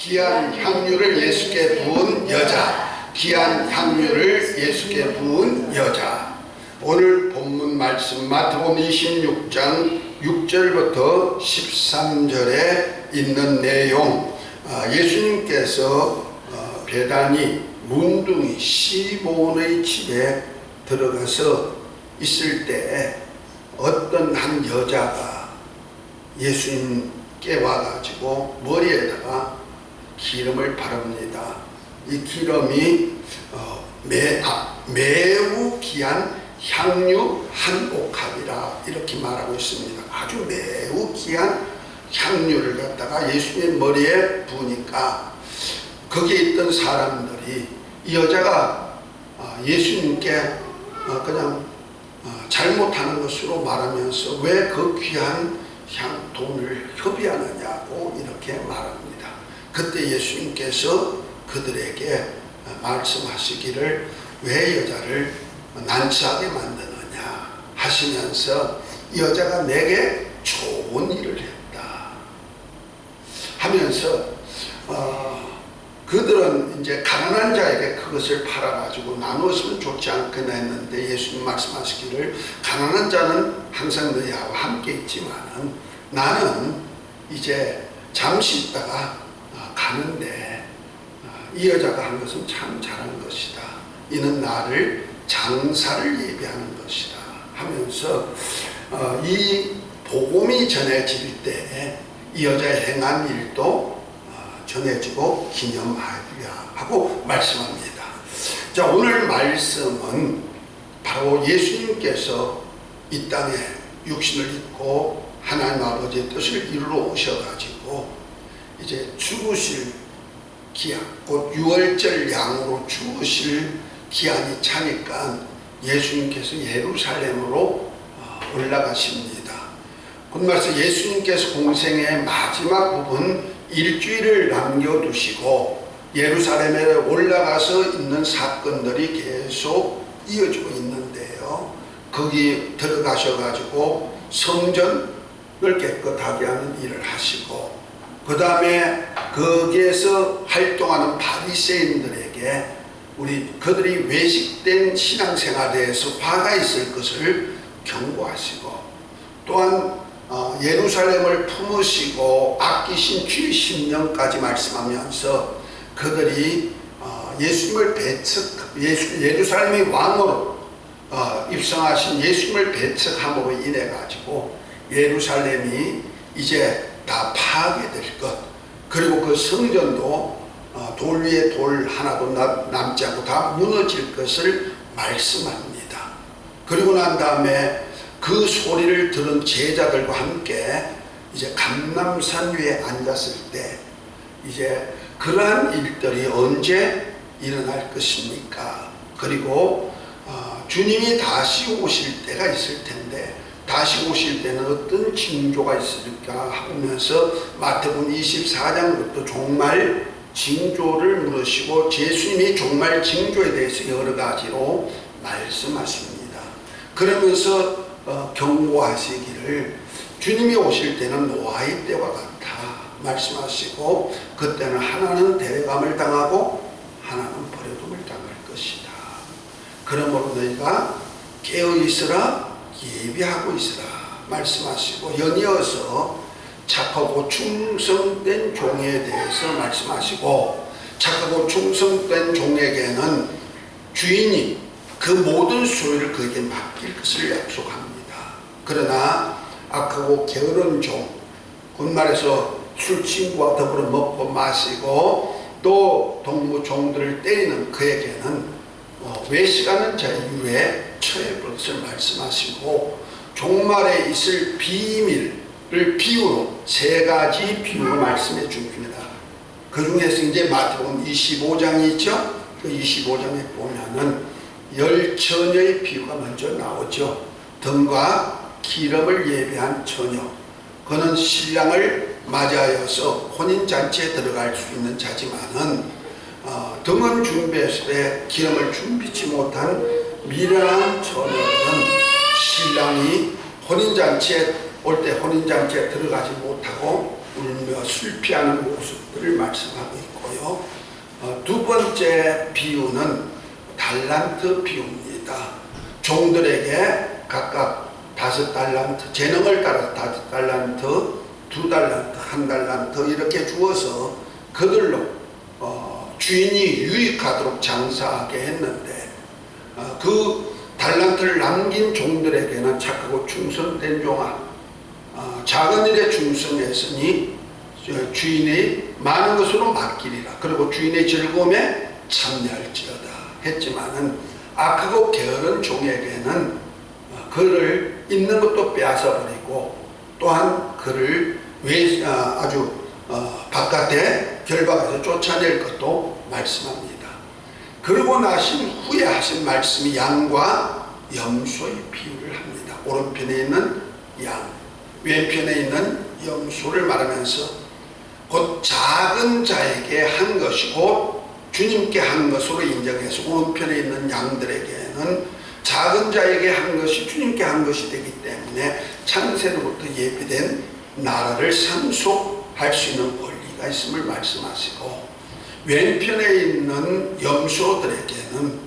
귀한 향유를 예수께 부은 여자. 귀한 향유를 예수께 부은 여자. 오늘 본문 말씀 마태복음 26장 6절부터 13절에 있는 내용, 예수님께서 베다니 문둥이 시몬의 집에 들어가서 있을 때 어떤 한 여자가 예수님께 와가지고 머리에다가 기름을 바릅니다. 이 기름이 매우 귀한 향유 한 옥합이라 이렇게 말하고 있습니다. 아주 매우 귀한 향유를 갖다가 예수님 머리에 부으니까 거기에 있던 사람들이 이 여자가 예수님께 그냥 잘못하는 것으로 말하면서 왜 그 귀한 돈을 협의하느냐고 이렇게 말합니다. 그때 예수님께서 그들에게 말씀하시기를 왜 여자를 난처하게 만드느냐 하시면서 이 여자가 내게 좋은 일을 했다 하면서 그들은 이제 가난한 자에게 그것을 팔아가지고 나누었으면 좋지 않겠나 했는데 예수님 말씀하시기를 가난한 자는 항상 너희와 함께 있지만은 나는 이제 잠시 있다가 가는데 이 여자가 한 것은 참 잘한 것이다. 이는 나를 장사를 예비하는 것이다 하면서 이 복음이 전해질 때 이 여자의 행한 일도 전해지고 기념하리라 하고 말씀합니다. 자, 오늘 말씀은 바로 예수님께서 이 땅에 육신을 입고 하나님 아버지의 뜻을 이루러 오셔가지고 이제 죽으실 기한, 곧 유월절 양으로 죽으실 기한이 차니까 예수님께서 예루살렘으로 올라가십니다. 곧말해서 예수님께서 공생의 마지막 부분 일주일을 남겨두시고 예루살렘에 올라가서 있는 사건들이 계속 이어지고 있는데요. 거기 들어가셔가지고 성전을 깨끗하게 하는 일을 하시고 그 다음에 거기에서 활동하는 바리새인들에게 그들이 외식된 신앙생활에서 화가 있을 것을 경고하시고 또한 예루살렘을 품으시고 아끼신 주의 심령까지 말씀하면서 그들이 예수님을 예루살렘의 왕으로 입성하신 예수님을 배척함으로 인해 가지고 예루살렘이 이제 다 파괴될 것, 그리고 그 성전도 돌 위에 돌 하나도 남지 않고 다 무너질 것을 말씀합니다. 그리고 난 다음에 그 소리를 들은 제자들과 함께 이제 감람산 위에 앉았을 때 이제 그러한 일들이 언제 일어날 것입니까? 그리고 주님이 다시 오실 때가 있을 텐데 다시 오실 때는 어떤 징조가 있을까 하면서 마태복음 24장부터 종말 징조를 물으시고 예수님이 종말 징조에 대해서 여러 가지로 말씀하십니다. 그러면서 경고하시기를 주님이 오실 때는 노아의 때와 같아 말씀하시고 그때는 하나는 데려감을 당하고 하나는 버려둠을 당할 것이다. 그러므로 너희가 깨어 있으라 예비하고 있으라 말씀하시고 연이어서 착하고 충성된 종에 대해서 말씀하시고 착하고 충성된 종에게는 주인이 그 모든 소유를 그에게 맡길 것을 약속합니다. 그러나 악하고 게으른 종, 곧 말해서 술친구와 더불어 먹고 마시고 또 동무 종들을 때리는 그에게는 외식하는 자의 유에 처해 볼 것을 말씀하시고 종말에 있을 비밀을 비유로 세 가지 비유로 말씀해 줍니다. 그 중에서 이제 마태복음 25장이 있죠. 그 25장에 보면은 열처녀의 비유가 먼저 나오죠. 등과 기름을 예비한 처녀, 그는 신랑을 맞이하여서 혼인잔치에 들어갈 수 있는 자지만은 등은 준비했을 때 기름을 준비치 못한 미련한 처녀는 신랑이 혼인잔치에 올 때 혼인잔치에 들어가지 못하고 울며 술피하는 모습들을 말씀하고 있고요. 두 번째 비유는 달란트 비유입니다. 종들에게 각각 5달란트, 재능을 따라 5달란트, 2달란트, 1달란트 이렇게 주어서 그들로 주인이 유익하도록 장사하게 했는데 그 달란트를 남긴 종들에게는 착하고 충성된 종아, 작은 일에 충성했으니 주인의 많은 것으로 맡기리라. 그리고 주인의 즐거움에 참여할지어다 했지만은 악하고 게으른 종에게는 그를 있는 것도 빼앗아버리고 또한 그를 아주 바깥에 결박해서 쫓아낼 것도 말씀합니다. 그러고 나신 후에 하신 말씀이 양과 염소의 비유를 합니다. 오른편에 있는 양, 왼편에 있는 염소를 말하면서 곧 작은 자에게 한 것이 곧 주님께 한 것으로 인정해서 오른편에 있는 양들에게는 작은 자에게 한 것이 주님께 한 것이 되기 때문에 창세로부터 예비된 나라를 상속할 수 있는 권리가 있음을 말씀하시고, 왼편에 있는 염소들에게는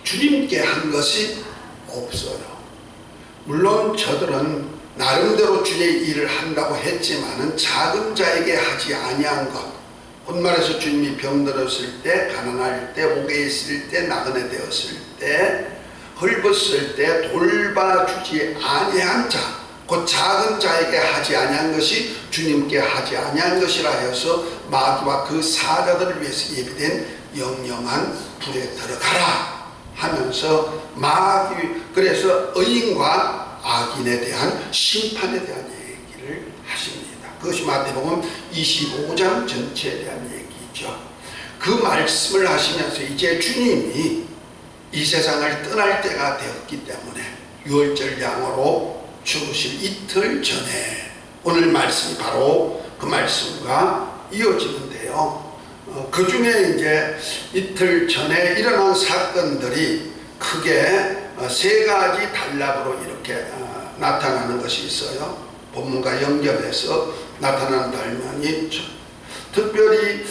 주님께 한 것이 없어요. 물론 저들은 나름대로 주의 일을 한다고 했지만은 작은 자에게 하지 아니한 것, 곧 말해서 주님이 병들었을 때, 가난할 때, 옥에 있을 때, 나그네 되었을 때, 헐벗을 때 돌봐주지 아니한 자, 곧 작은 자에게 하지 아니한 것이 주님께 하지 아니한 것이라 해서 마귀와 그 사자들을 위해서 예비된 영영한 불에 들어가라 하면서 그래서 의인과 악인에 대한 심판에 대한 얘기를 하십니다. 그것이 마태복음 25장 전체에 대한 얘기죠. 그 말씀을 하시면서 이제 주님이 이 세상을 떠날 때가 되었기 때문에 유월절 양으로 죽으실 이틀 전에 오늘 말씀이 바로 그 말씀과 이어지는데요. 그 중에 이제 이틀 전에 일어난 사건들이 크게 3가지 단락으로 이렇게 나타나는 것이 있어요. 본문과 연결해서 나타나는 장면이 특별히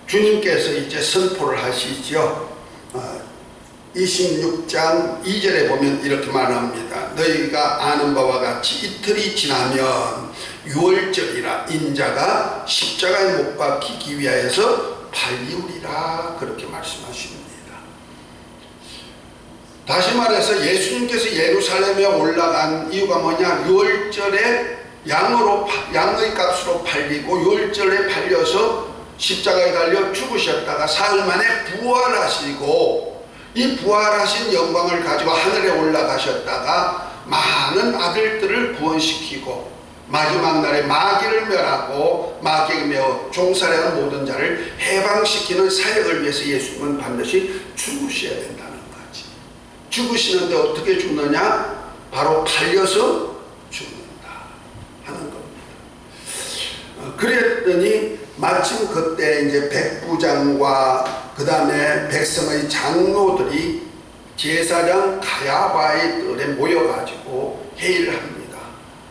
주님께서 이제 선포를 하시죠. 26장 2절에 보면 이렇게 말합니다. 너희가 아는 바와 같이 이틀이 지나면 유월절이라 인자가 십자가에 못 박히기 위하여서 팔리우리라 그렇게 말씀하십니다. 다시 말해서 예수님께서 예루살렘에 올라간 이유가 뭐냐? 유월절에 양의 값으로 팔리고 유월절에 팔려서 십자가에 달려 죽으셨다가 사흘 만에 부활하시고, 이 부활하신 영광을 가지고 하늘에 올라가셨다가 많은 아들들을 구원시키고 마지막 날에 마귀를 멸하고 마귀에 매어 종살이하는 모든 자를 해방시키는 사역을 위해서 예수님은 반드시 죽으셔야 된다는 거지. 죽으시는데 어떻게 죽느냐? 바로 팔려서 죽는다 하는 겁니다. 그랬더니 마침 그때 이제 백부장과 그 다음에 백성의 장로들이 제사장 가야바의 뜰에 모여가지고 회의를 합니다.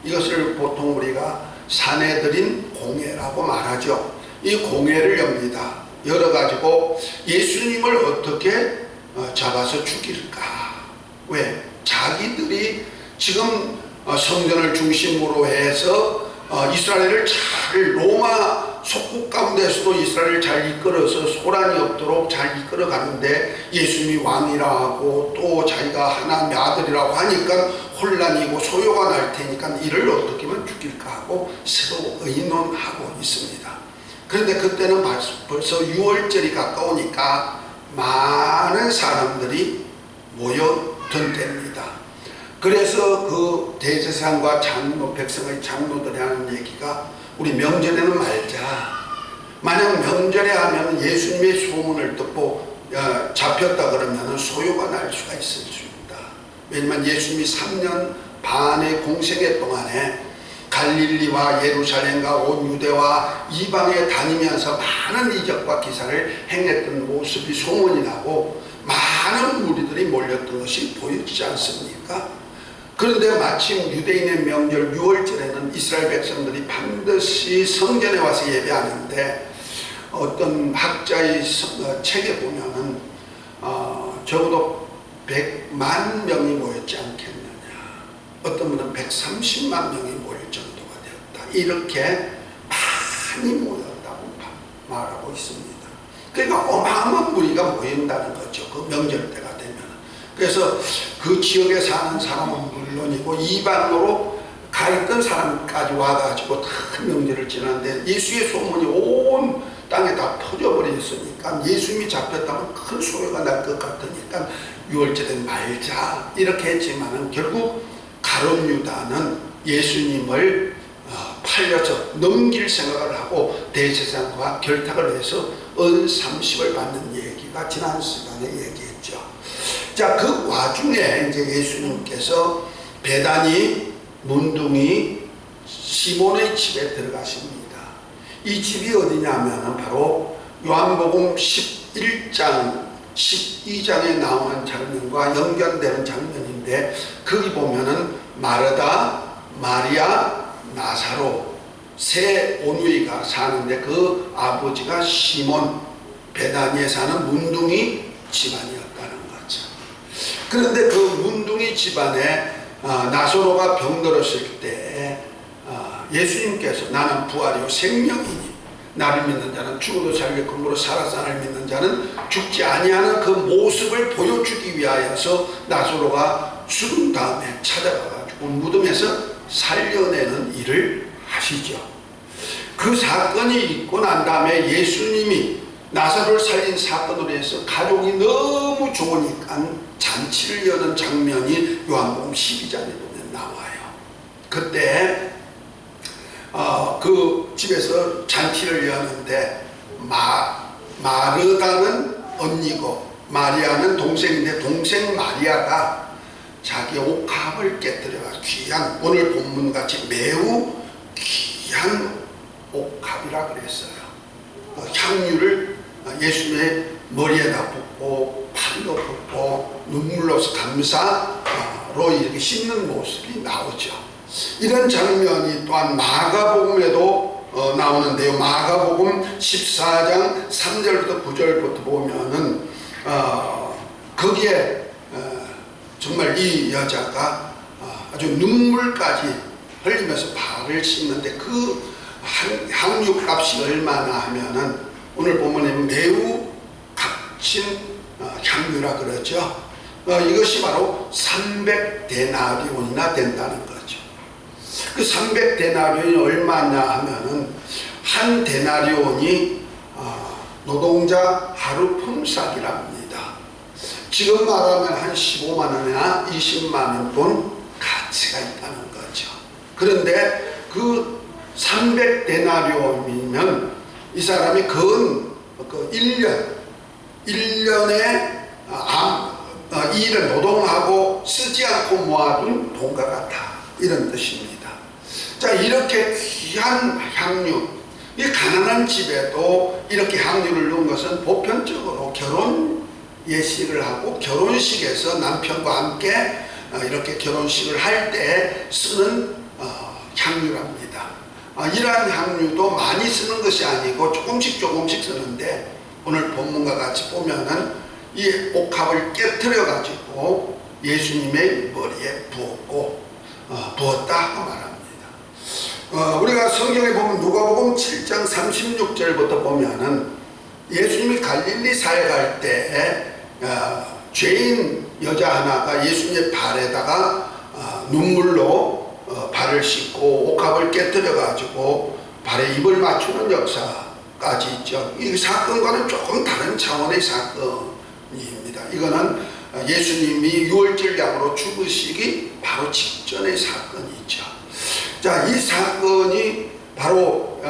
이것을 보통 우리가 사내들인 공회라고 말하죠. 이 공회를 엽니다. 열어가지고 예수님을 어떻게 잡아서 죽일까? 왜? 자기들이 지금 성전을 중심으로 해서 이스라엘을 잘 로마 속국 가운데서도 이스라엘을 잘 이끌어서 소란이 없도록 잘 이끌어가는데 예수님이 왕이라 하고 또 자기가 하나님의 아들이라고 하니까 혼란이고 소요가 날 테니까 이를 어떻게 하면 죽일까 하고 서로 의논하고 있습니다. 그런데 그때는 벌써 유월절이 가까우니까 많은 사람들이 모여든 때입니다. 그래서 그 대제사장과 장로, 백성의 장로들이 하는 얘기가 우리 명절에는 말자. 만약 명절에 하면 예수님의 소문을 듣고 잡혔다 그러면 소요가 날 수가 있을 수 있다. 왜냐하면 예수님이 3년 반의 공생애 동안에 갈릴리와 예루살렘과 온 유대와 이방에 다니면서 많은 이적과 기사를 행했던 모습이 소문이 나고 많은 무리들이 몰렸던 것이 보여지지 않습니까? 그런데 마침 유대인의 명절 6월절에는 이스라엘 백성들이 반드시 성전에 와서 예배하는데 어떤 학자의 책에 보면은 적어도 100만 명이 모였지 않겠느냐, 어떤 분은 130만 명이 모일 정도가 되었다, 이렇게 많이 모였다고 말하고 있습니다. 그러니까 어마어마한 무리가 모인다는 거죠, 그 명절 때가 되면. 그래서 그 지역에 사는 사람은 물론이고 이방으로 가 있던 사람까지 와가지고 큰 명절을 지나는데 예수의 소문이 온 땅에 다 퍼져버렸으니까 예수님이 잡혔다면 큰 소요가 날 것 같으니까 6월절에 말자 이렇게 했지만은 결국 가룟 유다는 예수님을 팔려서 넘길 생각을 하고 대제사장과 결탁을 해서 은 30을 받는 얘기가 지난 시간에 얘기했죠. 자, 그 와중에 이제 예수님께서 베다니 문둥이 시몬의 집에 들어가십니다. 이 집이 어디냐면 바로 요한복음 11장 12장에 나오는 장면과 연결되는 장면인데, 거기 보면은 마르다, 마리아, 나사로 세 오누이가 사는데 그 아버지가 시몬, 베다니에 사는 문둥이 집안이었다는 거죠. 그런데 그 문둥이 집안에 나사로가 병들었을 때 예수님께서 나는 부활이요 생명이니 나를 믿는 자는 죽어도 살겠고 그러므로 살아서 나를 믿는 자는 죽지 아니하는 그 모습을 보여주기 위하여서 나사로가 죽은 다음에 찾아가가지고 무덤에서 살려내는 일을 하시죠. 그 사건이 있고 난 다음에 예수님이 나사로를 살린 사건으로 해서 가족이 너무 좋으니까 잔치를 여는 장면이 요한복음 12장에 보면 나와요. 그때 그 집에서 잔치를 여는데 마르다는 언니고 마리아는 동생인데 동생 마리아가 자기 옥합을 깨뜨려가 귀한, 오늘 본문같이 매우 귀한 옥합이라 그랬어요. 향유를 예수님의 머리에다 붓고 팔도 붓고 눈물로서 감사로 이렇게 씻는 모습이 나오죠. 이런 장면이 또한 마가복음에도 나오는데요. 마가복음 14장 3절부터 9절부터 보면은 거기에 정말 이 여자가 아주 눈물까지 흘리면서 발을 씻는데 그 향유값이 얼마나 하면은 오늘 보면 매우 값진 향유라 그러죠. 이것이 바로 300데나리온이나 된다는 거죠. 그 300데나리온이 얼마냐 하면은 한 데나리온이 노동자 하루 품삯이랍니다. 지금 말하면 한 15만 원이나 20만 원 돈 가치가 있다는 거죠. 그런데 그 300데나리온이면 이 사람이 그 1년에 일을 노동하고 쓰지 않고 모아둔 돈과 같아, 이런 뜻입니다. 자, 이렇게 귀한 향유, 이 가난한 집에도 이렇게 향유를 넣은 것은 보편적으로 결혼 예식을 하고 결혼식에서 남편과 함께 이렇게 결혼식을 할 때 쓰는 향유랍니다. 이러한 향유도 많이 쓰는 것이 아니고 조금씩 쓰는데 오늘 본문과 같이 보면은 이 옥합을 깨트려 가지고 예수님의 머리에 부었다 말합니다. 우리가 성경에 보면 누가복음 7장 36절부터 보면은 예수님이 갈릴리사에 갈 때 죄인 여자 하나가 예수님의 발에다가 눈물로 발을 씻고 옥합을 깨뜨려 가지고 발에 입을 맞추는 역사까지 있죠. 이 사건과는 조금 다른 차원의 사건입니다. 이거는 예수님이 유월절약으로 죽으시기 바로 직전의 사건이죠. 자, 이 사건이 바로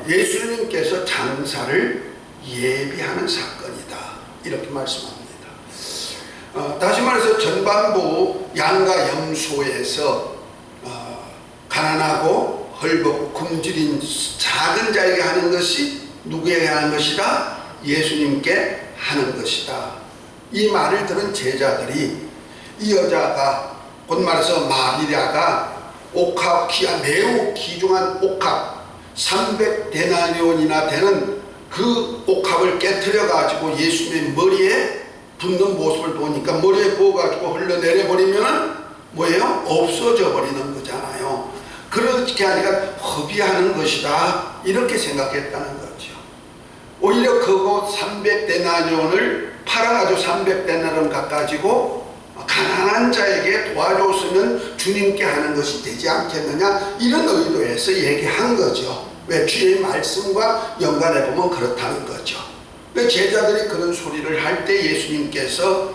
예수님께서 장사를 예비하는 사건이다, 이렇게 말씀합니다. 다시 말해서 전반부 양과 염소에서 가난하고 헐벗고 굶주린 작은 자에게 하는 것이 누구에게 하는 것이다? 예수님께 하는 것이다. 이 말을 들은 제자들이 이 여자가 곧 말해서 마리아가 옥합, 매우 귀중한 옥합 300데나리온이나 되는 그 옥합을 깨트려 가지고 예수님의 머리에 붓는 모습을 보니까 머리에 부어가지고 흘러내려 버리면은 뭐예요? 없어져 버리는 거잖아요. 그렇게 하니까 허비하는 것이다 이렇게 생각했다는 거죠. 오히려 그곳 300데나리온을 팔아가지고 300데나리온 갖가지고 가난한 자에게 도와줬으면 주님께 하는 것이 되지 않겠느냐 이런 의도에서 얘기한 거죠. 왜? 주의 말씀과 연관해 보면 그렇다는 거죠. 제자들이 그런 소리를 할 때 예수님께서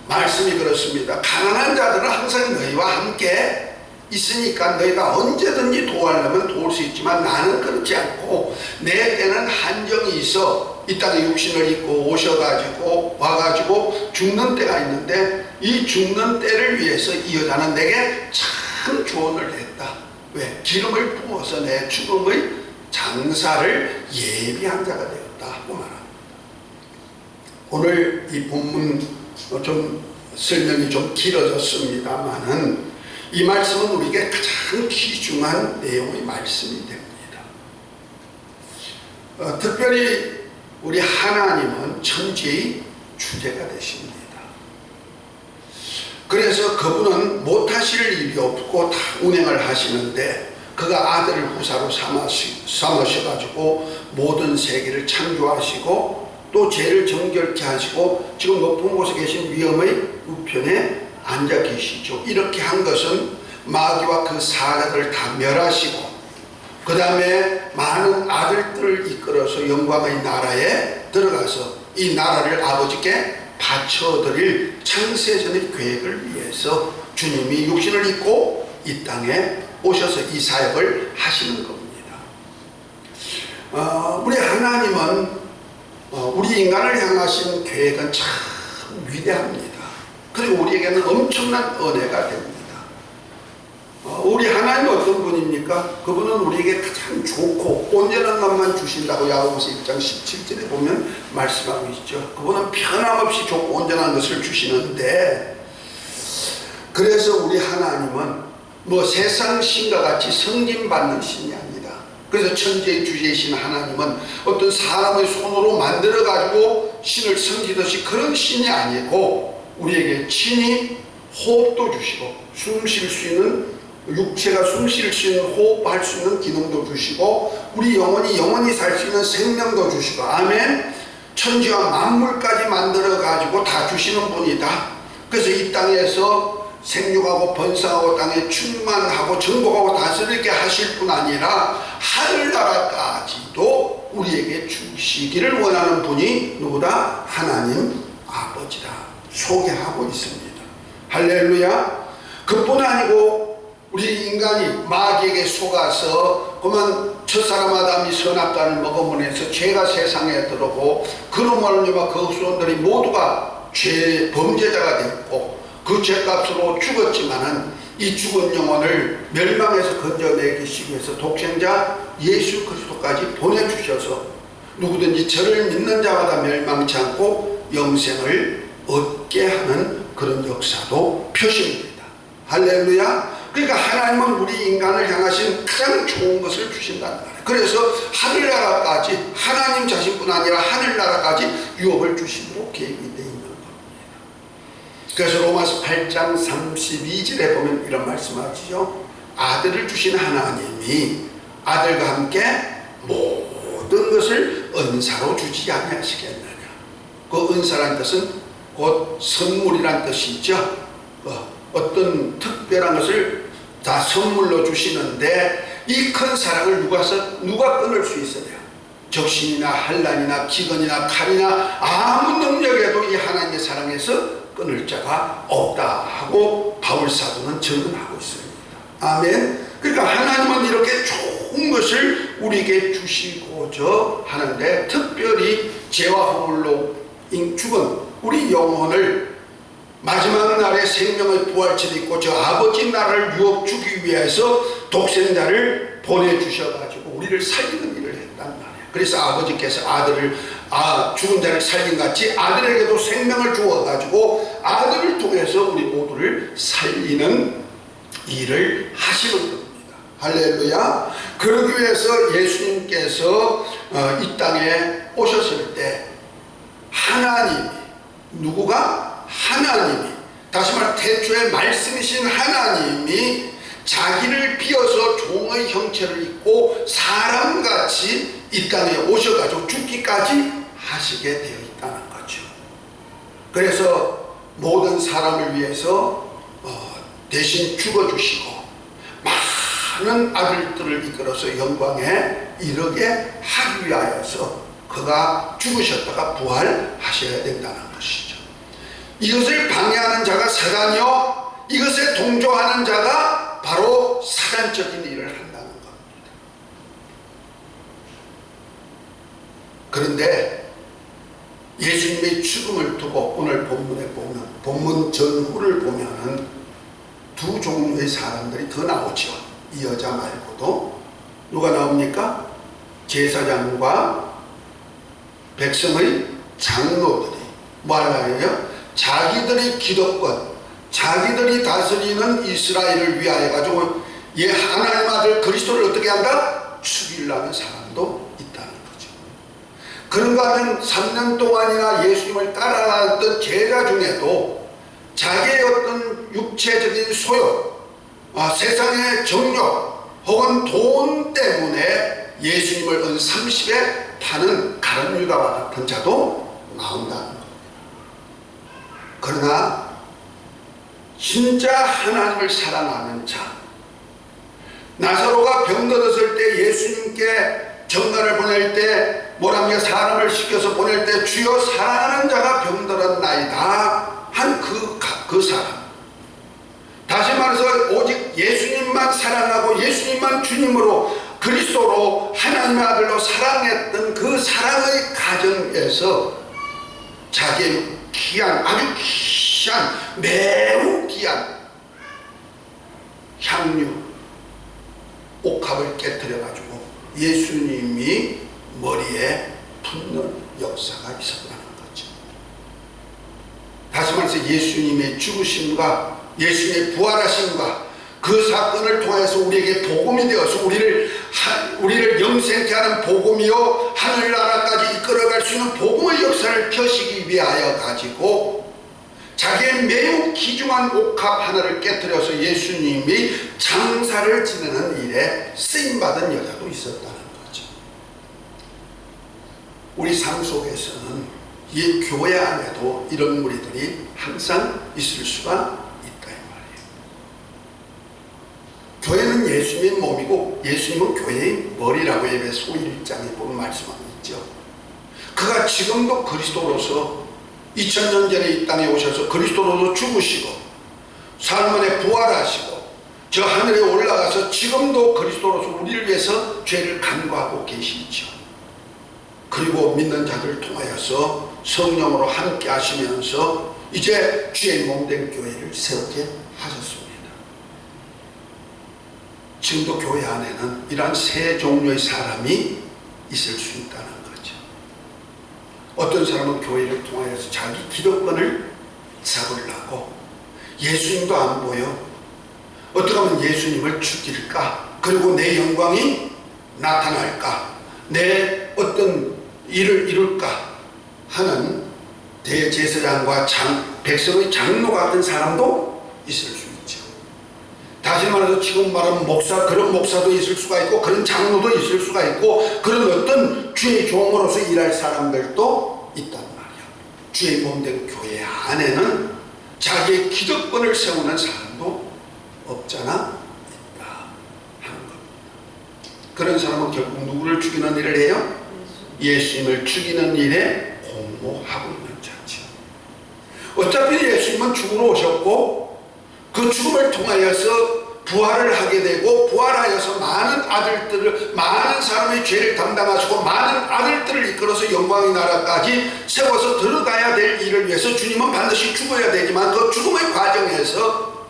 말씀이 그렇습니다. 가난한 자들은 항상 너희와 함께 있으니까 너희가 언제든지 도와려면 도울 수 있지만 나는 그렇지 않고 내 때는 한정이 있어 이 땅에 육신을 입고 오셔가지고 와가지고 죽는 때가 있는데 이 죽는 때를 위해서 이 여자는 내게 참 조언을 했다. 왜? 기름을 부어서 내 죽음의 장사를 예비한 자가 되었다 하고 말합니다. 오늘 이 본문 좀 설명이 좀 길어졌습니다만은 이 말씀은 우리에게 가장 귀중한 내용의 말씀이 됩니다. 특별히 우리 하나님은 천지의 주제가 되십니다. 그래서 그분은 못하실 일이 없고 다 운행을 하시는데 그가 아들을 후사로 삼으셔가지고 모든 세계를 창조하시고 또 죄를 정결케 하시고 지금 높은 곳에 계신 위엄의 우편에 앉아 계시죠. 이렇게 한 것은 마귀와 그 사자들을 다 멸하시고 그 다음에 많은 아들들을 이끌어서 영광의 나라에 들어가서 이 나라를 아버지께 바쳐드릴 창세전의 계획을 위해서 주님이 육신을 입고 이 땅에 오셔서 이 사역을 하시는 겁니다. 우리 하나님은 우리 인간을 향하신 계획은 참 위대합니다. 그리고 우리에게는 엄청난 은혜가 됩니다. 우리 하나님은 어떤 분입니까? 그분은 우리에게 가장 좋고 온전한 것만 주신다고 야고보서 1장 17절에 보면 말씀하고 있죠. 그분은 변함없이 좋고 온전한 것을 주시는데 그래서 우리 하나님은 뭐 세상 신과 같이 승진받는 신이 아니다. 그래서 천지의 주제이신 하나님은 어떤 사람의 손으로 만들어 가지고 신을 섬기듯이 그런 신이 아니고 우리에게 친히 호흡도 주시고 숨 쉴 수 있는 육체가 숨 쉴 수 있는 호흡할 수 있는 기능도 주시고 우리 영원히 살 수 있는 생명도 주시고 아멘. 천지와 만물까지 만들어 가지고 다 주시는 분이다. 그래서 이 땅에서 생육하고 번성하고 땅에 충만하고 정복하고 다스리게 하실 뿐 아니라 하늘나라까지도 우리에게 주시기를 원하는 분이 누구다? 하나님 아버지다 소개하고 있습니다. 할렐루야. 그뿐 아니고 우리 인간이 마귀에게 속아서 그만 첫사람 아담이 선악과를 먹음으로 해서 죄가 세상에 들어오고 그로 인해 그 후손들이 모두가 범죄자가 되었고 그 죄값으로 죽었지만은 이 죽은 영혼을 멸망에서 건져내기 위해서 독생자 예수 그리스도까지 보내주셔서 누구든지 저를 믿는 자마다 멸망치 않고 영생을 얻게 하는 그런 역사도 표시입니다. 할렐루야. 그러니까 하나님은 우리 인간을 향하신 가장 좋은 것을 주신다는 거예요. 그래서 하늘나라까지 하나님 자신뿐 아니라 하늘나라까지 유업을 주심으로 계획이 되어 있는 겁니다. 그래서 로마서 8장 32절에 보면 이런 말씀하시죠. 아들을 주신 하나님이 아들과 함께 모든 것을 은사로 주지 아니하시겠느냐. 그 은사란 뜻은 곧 선물이란 뜻이죠. 어떤 특별한 것을 다 선물로 주시는데 이 큰 사랑을 누가 끊을 수 있어요? 적신이나 환난이나 기근이나 칼이나 아무 능력에도 이 하나님의 사랑에서 끊을 자가 없다 하고 바울 사도는 증언하고 있습니다. 아멘. 그러니까 하나님은 이렇게 좋은 것을 우리에게 주시고자 하는데 특별히 죄와 허물로 죽은 우리 영혼을 마지막 날에 생명의 부활체도 있고 저 아버지 나라를 유업 주기 위해서 독생자를 보내주셔가지고 우리를 살리는 일을 했단 말이에요. 그래서 아버지께서 죽은 자를 살린 같이 아들에게도 생명을 주어가지고 아들을 통해서 우리 모두를 살리는 일을 하시는 겁니다. 할렐루야. 그러기 위해서 예수님께서 이 땅에 오셨을 때 하나님이, 누구가? 하나님이, 다시 말해 태초에 말씀이신 하나님이 자기를 비어서 종의 형체를 입고 사람같이 이 땅에 오셔가지고 죽기까지 하시게 되어 있다는 거죠. 그래서 모든 사람을 위해서 대신 죽어주시고 많은 아들들을 이끌어서 영광에 이르게 하기 위하여서 그가 죽으셨다가 부활하셔야 된다는 것이죠. 이것을 방해하는 자가 사단이요, 이것에 동조하는 자가 바로 사단적인 일을 한다는 겁니다. 그런데 예수님의 죽음을 두고 오늘 본문에 보면, 본문 전후를 보면은 두 종류의 사람들이 더 나오죠. 이 여자 말고도 누가 나옵니까? 제사장과 백성의 장로들이 뭐 하려고요? 자기들의 기득권, 자기들이 다스리는 이스라엘을 위하여 가지고 하나님 아들 그리스도를 어떻게 한다? 죽이려는 사람도 있다는 거죠. 그런가 하면 3년 동안이나 예수님을 따라갔던 제자 중에도 자기의 어떤 육체적인 소욕, 세상의 정욕 혹은 돈 때문에 예수님을 은 30에 파는 가룟 유다와 같은 자도 나온다는 겁니다. 그러나 진짜 하나님을 사랑하는 자, 나사로가 병들었을 때 예수님께 전가를 보낼 때 뭐랍니까? 사람을 시켜서 보낼 때 주여 사랑하는 자가 병들었나이다 한 그 사람, 다시 말해서 오직 예수님만 사랑하고 예수님만 주님으로 그리스도로 하나님의 아들로 사랑했던 그 사랑의 가정에서 자기의 귀한, 아주 귀한, 매우 귀한 향유 옥합을 깨뜨려 가지고 예수님이 머리에 붓는 역사가 있었다는 거죠. 다시 말해서 예수님의 죽으심과 예수님의 부활하심과 그 사건을 통해서 우리에게 복음이 되어서 우리를 영생케 하는 복음이요 하늘나라까지 이끌어갈 수 있는 복음의 역사를 펴시기 위하여 가지고 자기의 매우 귀중한 옥합 하나를 깨뜨려서 예수님이 장사를 지내는 일에 쓰임받은 여자도 있었다는 거죠. 우리 삶 속에서는 이 교회 안에도 이런 무리들이 항상 있을 수가 있다 이 말이에요. 교회는 예수님의 몸이고 예수님은 교회의 머리라고 에베소 1장에 보면 말씀하고 있죠. 그가 지금도 그리스도로서 2000년 전에 이 땅에 오셔서 그리스도로서 죽으시고 사흘만에 부활하시고 저 하늘에 올라가서 지금도 그리스도로서 우리를 위해서 죄를 간구하고 계시죠. 그리고 믿는 자들을 통하여서 성령으로 함께 하시면서 이제 주의 몸된 교회를 세우게 하셨습니다. 지금도 교회 안에는 이러한 세 종류의 사람이 있을 수 있다는 거죠. 어떤 사람은 교회를 통하여서 자기 기득권을 잡으려고 예수님도 안 보여 어떻게 하면 예수님을 죽일까, 그리고 내 영광이 나타날까, 내 어떤 일을 이룰까 하는 대제사장과 백성의 장로 같은 사람도 있을 수 있죠. 다시 말해서 지금 말하는 목사, 그런 목사도 있을 수가 있고 그런 장로도 있을 수가 있고 그런 어떤 주의 종으로서 일할 사람들도 있단 말이야. 주의 몸된 교회 안에는 자기의 기득권을 세우는 사람도 없잖아 있다 하는 겁니다. 그런 사람은 결국 누구를 죽이는 일을 해요? 예수님을 죽이는 일에 공모하고 있는 자죠. 어차피 예수님은 죽으러 오셨고 그 죽음을 통하여서 부활을 하게 되고 부활하여서 많은 사람의 죄를 담당하시고 많은 아들들을 이끌어서 영광의 나라까지 세워서 들어가야 될 일을 위해서 주님은 반드시 죽어야 되지만 그 죽음의 과정에서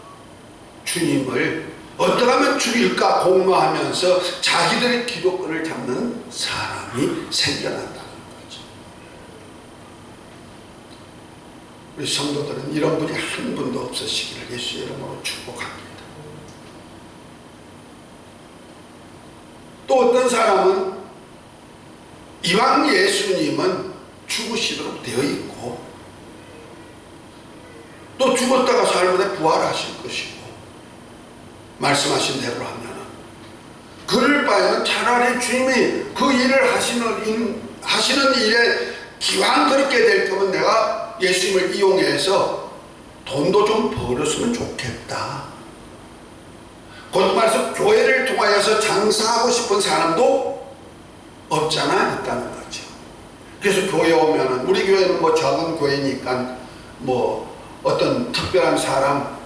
주님을 어떻게 하면 죽일까 공모하면서 자기들의 기득권을 잡는 사람이 생겨난다는 거죠. 우리 성도들은 이런 분이 한 분도 없으시기를 예수의 이름으로 축복합니다. 또 어떤 사람은 이왕 예수님은 죽으시도록 되어 있고 또 죽었다가 삶에 부활하실 것이고 말씀하신 대로 하면 그럴 바에는 차라리 주님이 그 일을 하시는 일에 기왕 그렇게 될 거면 내가 예수님을 이용해서 돈도 좀 벌었으면 좋겠다. 곧 말해서 교회를 통하여서 장사하고 싶은 사람도 없잖아 있다는 거죠. 그래서 교회 오면은 우리 교회는 뭐 작은 교회니까 뭐 어떤 특별한 사람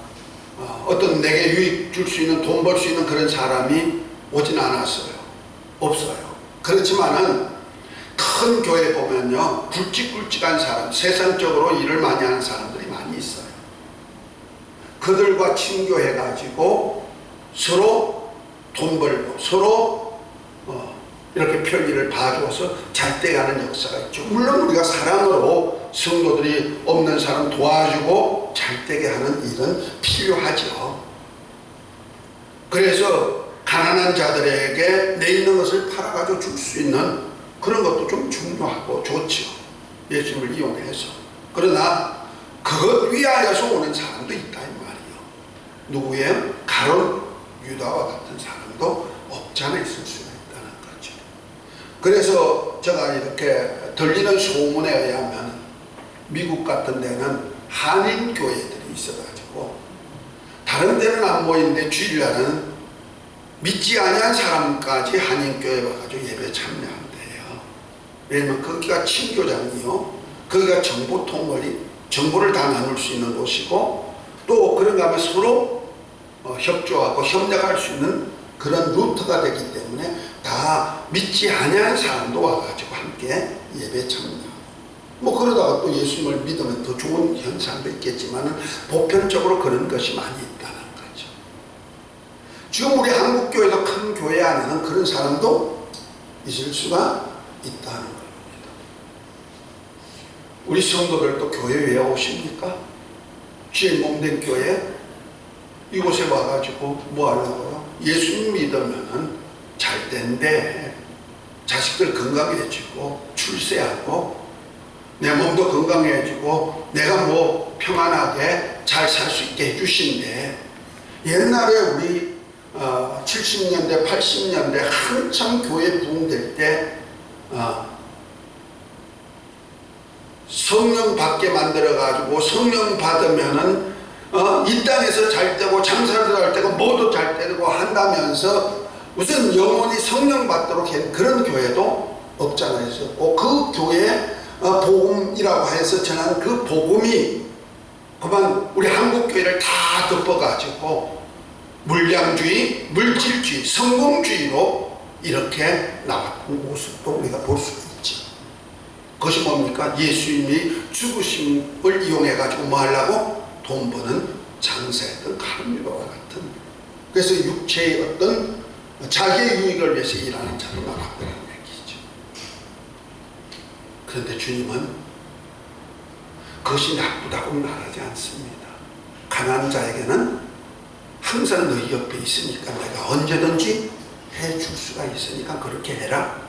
어떤 내게 유익 줄 수 있는 돈 벌 수 있는 그런 사람이 오진 않았어요. 없어요. 그렇지만은 큰 교회 보면요 굵직굵직한 사람 세상적으로 일을 많이 하는 사람들이 많이 있어요. 그들과 친교해 가지고 서로 돈 벌고 서로 이렇게 편리를 봐줘서 잘돼 가는 역사가 있죠. 물론 우리가 사랑으로 성도들이 없는 사람 도와주고 잘되게 하는 일은 필요하죠. 그래서 가난한 자들에게 내 있는 것을 팔아가지고 줄 수 있는 그런 것도 좀 중요하고 좋죠. 예수님을 이용해서. 그러나 그것 위하여서 오는 사람도 있다 이 말이에요. 누구예요? 가룟 유다와 같은 사람도 없지 않아 있을 수가 있다는 거죠. 그래서 제가 이렇게 들리는 소문에 의하면 미국 같은 데는 한인 교회들이 있어가지고 다른 데는 안 보이는데 주일날은 믿지 아니한 사람까지 한인 교회 와가지고 예배 참여한대요. 왜냐면 거기가 친교장이요. 거기가 정보를 다 나눌 수 있는 곳이고 또 그런가 하면 서로 협조하고 협력할 수 있는 그런 루트가 되기 때문에 다 믿지 아니한 사람도 와가지고 함께 예배 참여하고 뭐 그러다가 또 예수님을 믿으면 더 좋은 현상도 있겠지만 보편적으로 그런 것이 많이 있다는 거죠. 지금 우리 한국교회도 큰 교회 안에는 그런 사람도 있을 수가 있다는 겁니다. 우리 성도들도 교회 왜 오십니까? 주의 몸된 교회 이곳에 와가지고 뭐 하려고요? 예수님 믿으면 잘 된대. 자식들 건강해지고 출세하고 내 몸도 건강해지고 내가 뭐 평안하게 잘 살 수 있게 해주신대. 옛날에 우리 70년대 80년대 한참 교회 부흥될 때 성령 받게 만들어 가지고 성령 받으면은 이 땅에서 잘 되고 장사도 잘 되고 뭐도 잘 되고 한다면서 무슨 영혼이 성령 받도록 한 그런 교회도 없잖아요. 그 교회 복음이라고 해서 전한 그 복음이 그만 우리 한국 교회를 다 덮어가지고 물량주의, 물질주의, 성공주의로 이렇게 나왔던 모습도 우리가 볼 수가 있죠. 그것이 뭡니까? 예수님이 죽으심을 이용해가지고 뭐 하려고? 돈 버는 장사했던 가룟유다와 같은, 그래서 육체의 어떤 자기의 유익을 위해서 일하는 자로 나왔다는 얘기죠. 그런데 주님은 그것이 나쁘다고 말하지 않습니다. 가난한 자에게는 항상 너희 옆에 있으니까 내가 언제든지 해줄 수가 있으니까 그렇게 해라.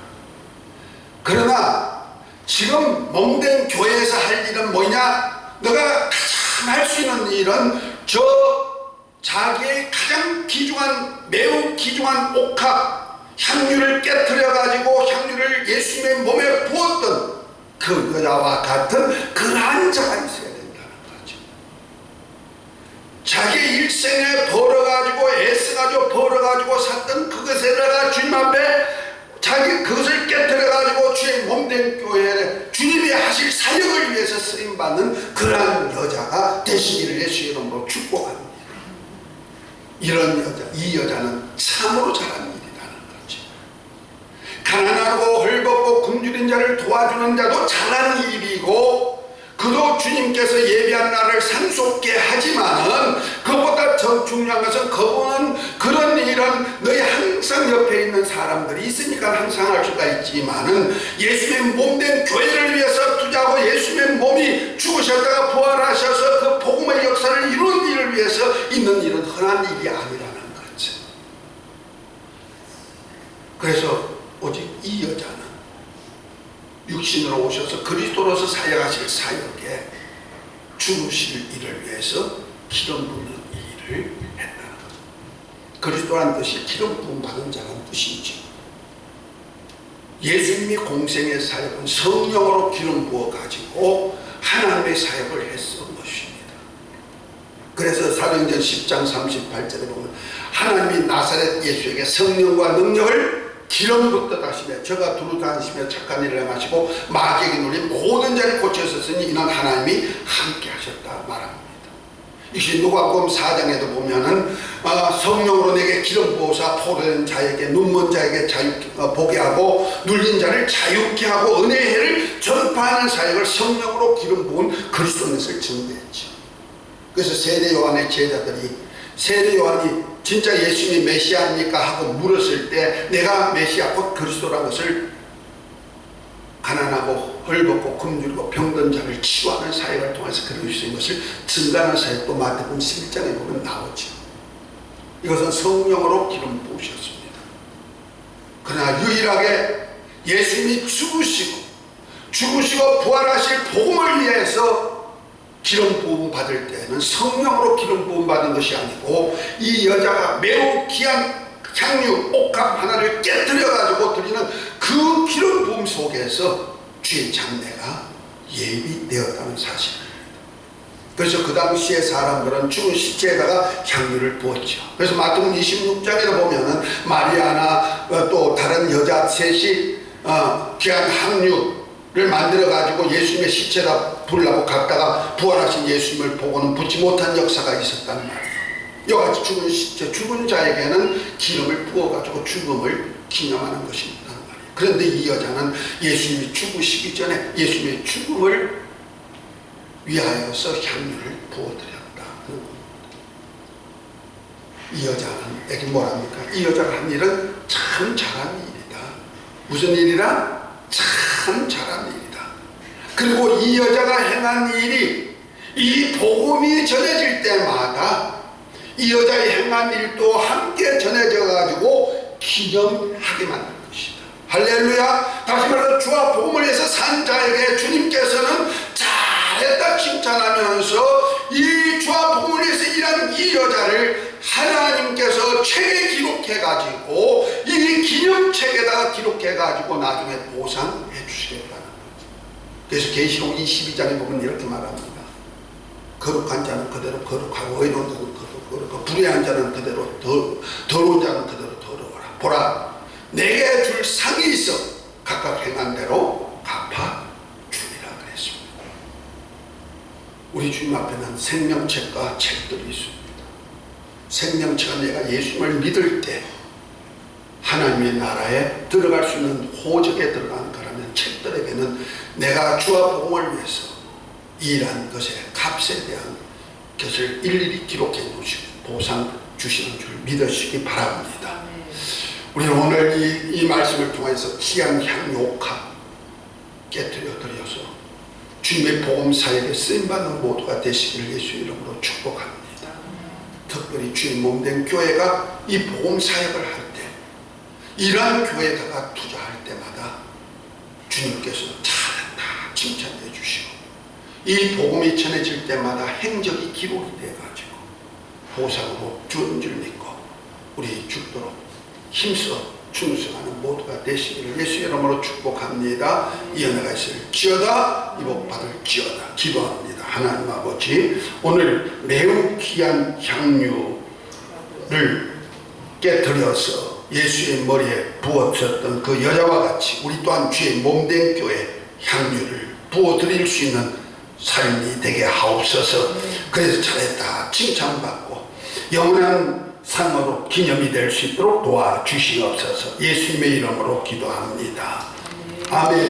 그러나 지금 몸된 교회에서 할 일은 뭐냐? 너가 가장 할 수 있는 일은 자기의 가장 귀중한, 매우 귀중한 옥합 향유를 깨트려 가지고 향유를 예수님의 몸에 부었던 그 여자와 같은 그러한 자가 있어야 된다는 거죠. 자기 일생에 벌어가지고 애써가지고 벌어가지고 샀던 그것에다가 주님 앞에 자기 그것을 깨뜨려가지고 주의 몸된 교회에 주님이 하실 사역을 위해서 쓰임받는 그러한 여자가 되시기를 예수의 이름으로 축복합니다. 이런 여자, 이 여자는 참으로 잘한 일이라는 거죠. 가난하고 헐벗고 굶주린 자를 도와주는 자도 잘한 일이고, 그 그도 주님께서 예비한 날을 상속게 하지만은 그보다 더 중요한 것은 그분은 그런 일은 너희 항상 옆에 있는 사람들이 있으니까 항상 할 수가 있지만은 예수의 몸된 교회를 위해서 투자하고 예수의 몸이 죽으셨다가 부활하셔서 그 복음의 역사를 이루는 일을 위해서 있는 일은 흔한 일이 아니라는 거죠. 그래서 오직 이 여자는 육신으로 오셔서 그리스도로서 사역하실 사역에 죽으실 일을 위해서 기름 부는 일을 했다는 것. 그리스도란 뜻이 기름 부음 받은 자라는 뜻이죠. 예수님이 공생의 사역은 성령으로 기름 부어 가지고 하나님의 사역을 했던 것입니다. 그래서 사도행전 10장 38절에 보면 하나님이 나사렛 예수에게 성령과 능력을 기름 붓듯 하시며 저가 두루 다니시며 착한 일을 행하시고 마귀에게 눌린 모든 자를 고쳐셨으니 이는 하나님이 함께 하셨다 말합니다. 이것이 누가복음 4장에도 보면은 성령으로 내게 기름 부어사 포로된 자에게 눈먼 자에게 보게 하고 눌린 자를 자유케 하고 은혜의 해를 전파하는 사역을 성령으로 기름 부은 그리스도인을 증거했죠. 그래서 세례 요한의 제자들이 세례 요한이 진짜 예수님이 메시아입니까 하고 물었을 때 내가 메시아 곧 그리스도라는 것을 가난하고 헐벗고 굶주리고 병든 자를 치유하는 사역을 통해서 그리고 있는 것을 증가하는 사역도 마태복음 11장에 보면 나오죠. 이것은 성령으로 기름 부으셨습니다. 그러나 유일하게 예수님이 죽으시고 부활하실 복음을 위해서 기름 부음 받을 때는 성령으로 기름 부음 받은 것이 아니고 이 여자가 매우 귀한 향유 옥합 하나를 깨뜨려 가지고 드리는 그 기름 부음 속에서 주의 장례가 예비되었다는 사실입니다. 그래서 그 당시에 사람들은 죽은 시체에다가 향유를 부었죠. 그래서 마태복음 26장에 보면은 마리아나 또 다른 여자 셋이 귀한 향유를 만들어 가지고 예수님의 시체에다 부으려고 갔다가 부활하신 예수님을 보고는 붙지 못한 역사가 있었단 말이에요. 이와같이 죽은 시체, 죽은 자에게는 기름을 부어가지고 죽음을 기념하는 것이 있단 말이에요. 그런데 이 여자는 예수님이 죽으시기 전에 예수님의 죽음을 위하여서 향유를 부어드렸다. 이 여자는 뭐랍니까? 이 여자가 한 일은 참 잘한 일이다. 무슨 일이라? 참 잘한 일이다. 그리고 이 여자가 행한 일이 이 복음이 전해질 때마다 이 여자의 행한 일도 함께 전해져 가지고 기념하게 만든 것이다. 할렐루야. 다시 말해서 주와 복음을 위해서 산 자에게 주님께서는 잘했다 칭찬하면서 이 주와 복음을 위해서 일한 이 여자를 하나님께서 책에 기록해 가지고 이 기념책에다가 기록해 가지고 나중에 보상해 주시겠다는 거죠. 그래서 계시록 22장에 보면 이렇게 말합니다. 거룩한 자는 그대로 거룩하고 의로운 자는 그대로 거룩하고 불의한 자는 그대로 더러운 자는 그대로 더러워라. 보라, 내게 줄 상이 있어 각각 행한 대로 갚아주리라 그랬습니다. 우리 주님 앞에는 생명책과 책들이 있습니다. 생명책은 내가 예수님을 믿을 때 하나님의 나라에 들어갈 수 있는 호적에 들어가는 거라면, 책들에게는 내가 주와 복음을 위해서 일한 것의 값에 대한 것을 일일이 기록해 놓으시고 보상 주시는 줄 믿으시기 바랍니다. 우리는 오늘 이 말씀을 통해서 귀한 향유옥합 깨뜨려 드려서 주님의 복음 사역에 쓰임받는 모두가 되시기를 예수 이름으로 축복합니다. 특별히 주의 몸된 교회가 이 복음 사역을 할 때 이러한 교회에다가 투자할 때마다 주님께서 잘한다 칭찬해 주시고 이 복음이 전해질 때마다 행적이 기록이 돼가지고 보상으로 주는 줄 믿고 우리 죽도록 힘써 충성하는 모두가 되시기를 예수 이름으로 축복합니다. 이 은혜가 있을지어다, 이 복 받을지어다 기도합니다. 하나님 아버지, 오늘 매우 귀한 향유를 깨뜨려서 예수의 머리에 부어졌던 그 여자와 같이 우리 또한 주의 몸된 교회 향유를 부어드릴 수 있는 삶이 되게 하옵소서. 그래서 잘했다 칭찬받고 영원한 상으로 기념이 될 수 있도록 도와주시옵소서. 예수님의 이름으로 기도합니다. 아멘.